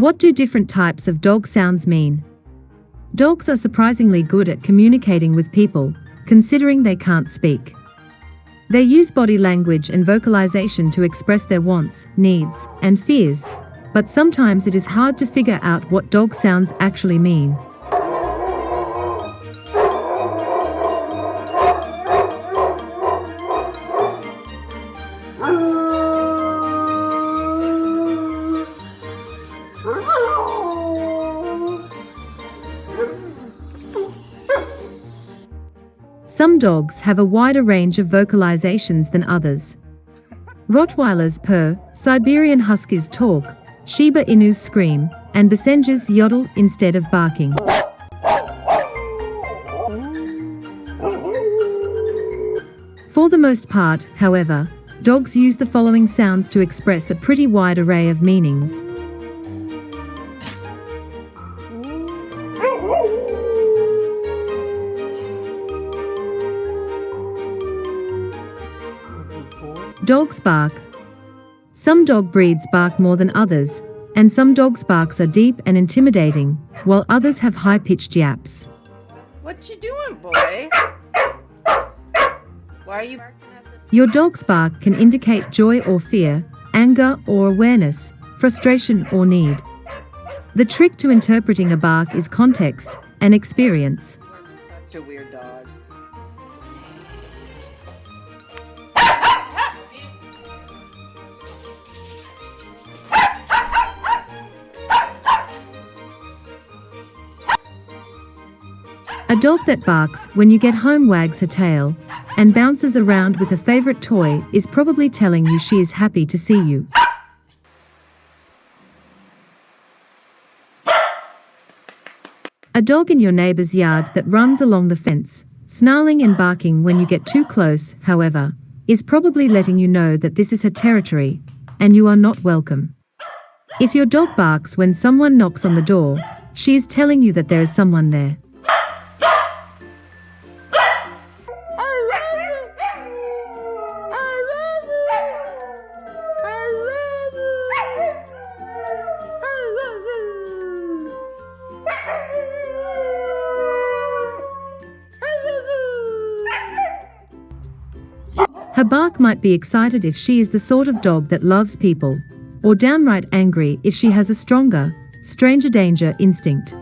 What do different types of dog sounds mean? Dogs are surprisingly good at communicating with people, considering they can't speak. They use body language and vocalization to express their wants, needs, and fears, but sometimes it is hard to figure out what dog sounds actually mean. Some dogs have a wider range of vocalizations than others. Rottweilers purr, Siberian Huskies talk, Shiba Inu scream, and Basenjis yodel instead of barking. For the most part, however, dogs use the following sounds to express a pretty wide array of meanings. Dogs bark. Some dog breeds bark more than others, and some dogs' barks are deep and intimidating, while others have high-pitched yaps. What you doing, boy? Why are you barking at this? Your dog's bark can indicate joy or fear, anger or awareness, frustration or need. The trick to interpreting a bark is context and experience. Such a weird dog. A dog that barks when you get home, wags her tail, and bounces around with a favorite toy is probably telling you she is happy to see you. A dog in your neighbor's yard that runs along the fence, snarling and barking when you get too close, however, is probably letting you know that this is her territory, and you are not welcome. If your dog barks when someone knocks on the door, she is telling you that there is someone there. Her bark might be excited if she is the sort of dog that loves people, or downright angry if she has a stronger, stranger danger instinct.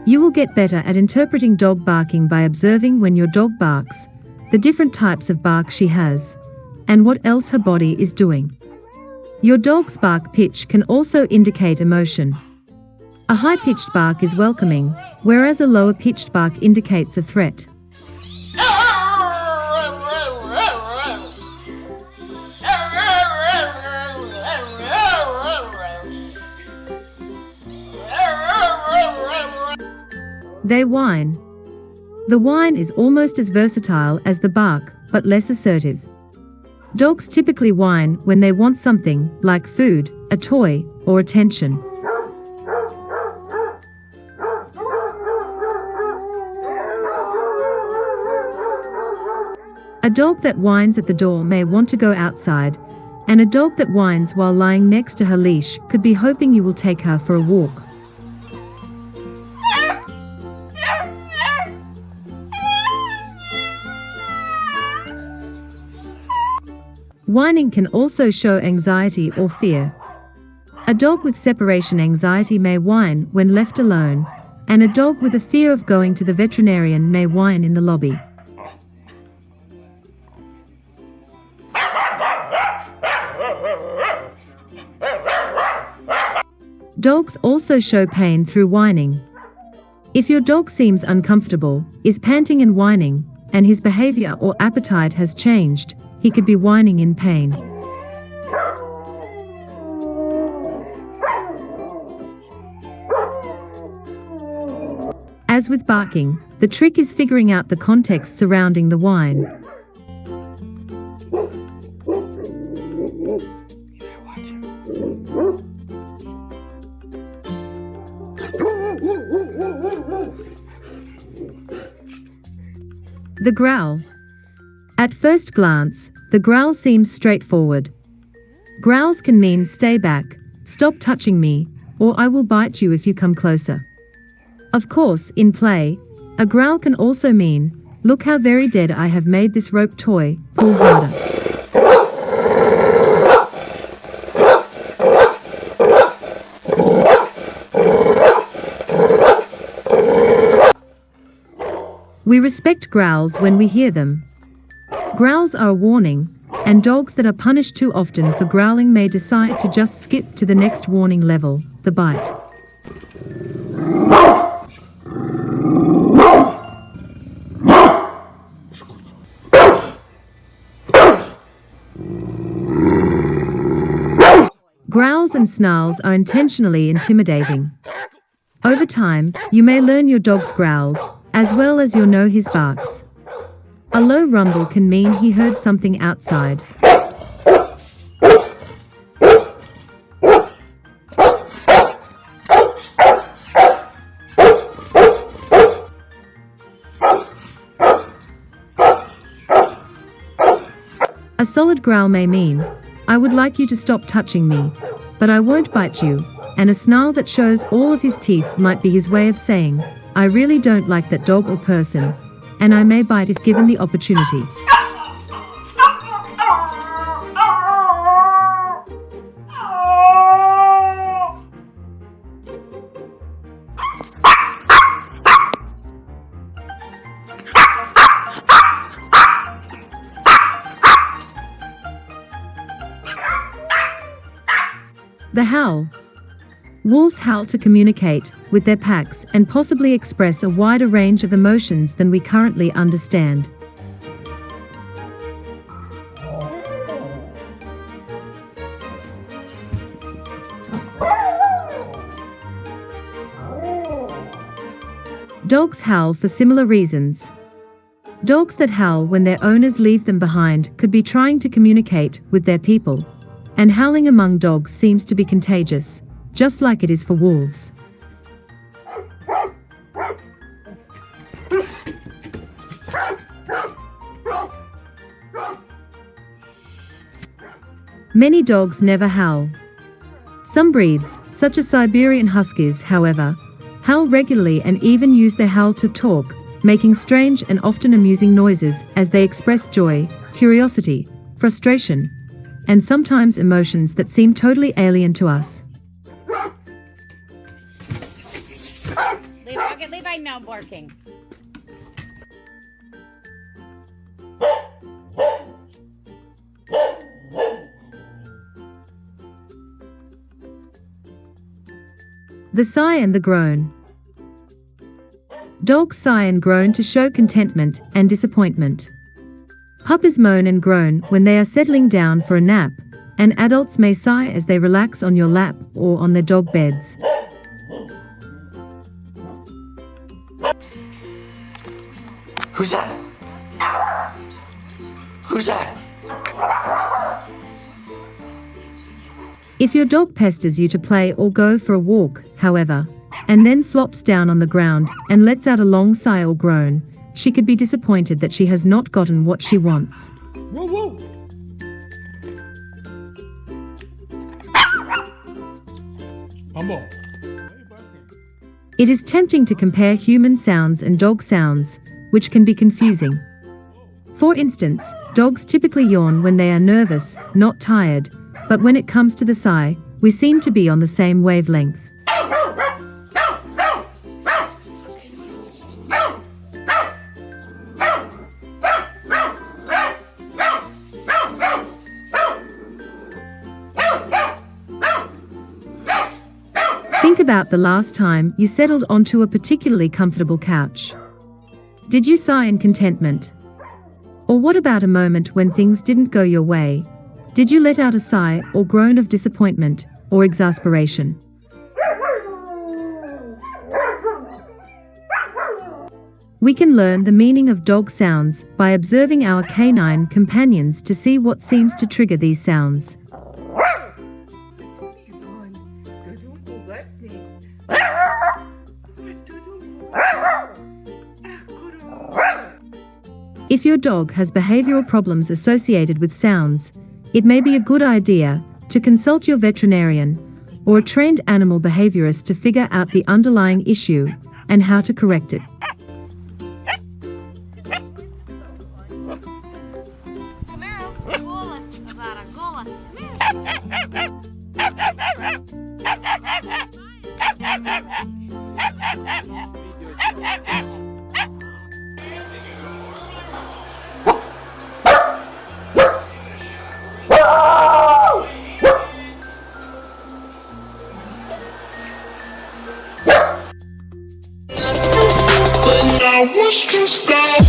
You will get better at interpreting dog barking by observing when your dog barks, the different types of bark she has, and what else her body is doing. Your dog's bark pitch can also indicate emotion. A high-pitched bark is welcoming, whereas a lower-pitched bark indicates a threat. They whine. The whine is almost as versatile as the bark, but less assertive. Dogs typically whine when they want something, like food, a toy, or attention. A dog that whines at the door may want to go outside, and a dog that whines while lying next to her leash could be hoping you will take her for a walk. Whining can also show anxiety or fear. A dog with separation anxiety may whine when left alone, and a dog with a fear of going to the veterinarian may whine in the lobby. Dogs also show pain through whining. If your dog seems uncomfortable, is panting and whining, and his behavior or appetite has changed, he could be whining in pain. As with barking, the trick is figuring out the context surrounding the whine. The growl. At first glance, the growl seems straightforward. Growls can mean stay back, stop touching me, or I will bite you if you come closer. Of course, in play, a growl can also mean, look how very dead I have made this rope toy, pull harder. We respect growls when we hear them. Growls are a warning, and dogs that are punished too often for growling may decide to just skip to the next warning level, the bite. Growls and snarls are intentionally intimidating. Over time, you may learn your dog's growls, as well as you'll know his barks. A low rumble can mean he heard something outside. A solid growl may mean, I would like you to stop touching me, but I won't bite you, and a snarl that shows all of his teeth might be his way of saying, I really don't like that dog or person, and I may bite if given the opportunity. The howl. Wolves howl to communicate with their packs and possibly express a wider range of emotions than we currently understand. Dogs howl for similar reasons. Dogs that howl when their owners leave them behind could be trying to communicate with their people. And howling among dogs seems to be contagious, just like it is for wolves. Many dogs never howl. Some breeds, such as Siberian Huskies, however, howl regularly and even use their howl to talk, making strange and often amusing noises as they express joy, curiosity, frustration, and sometimes emotions that seem totally alien to us. Levi now barking. The sigh and the groan. Dogs sigh and groan to show contentment and disappointment. Puppies moan and groan when they are settling down for a nap, and adults may sigh as they relax on your lap or on their dog beds. Who's that? Who's that? If your dog pesters you to play or go for a walk, however, and then flops down on the ground and lets out a long sigh or groan, she could be disappointed that she has not gotten what she wants. Whoa, whoa. Bumble. It is tempting to compare human sounds and dog sounds, which can be confusing. For instance, dogs typically yawn when they are nervous, not tired, but when it comes to the sigh, we seem to be on the same wavelength. Think about the last time you settled onto a particularly comfortable couch. Did you sigh in contentment? Or what about a moment when things didn't go your way? Did you let out a sigh or groan of disappointment or exasperation? We can learn the meaning of dog sounds by observing our canine companions to see what seems to trigger these sounds. If your dog has behavioral problems associated with sounds, it may be a good idea to consult your veterinarian or a trained animal behaviorist to figure out the underlying issue and how to correct it. But now what's to stop?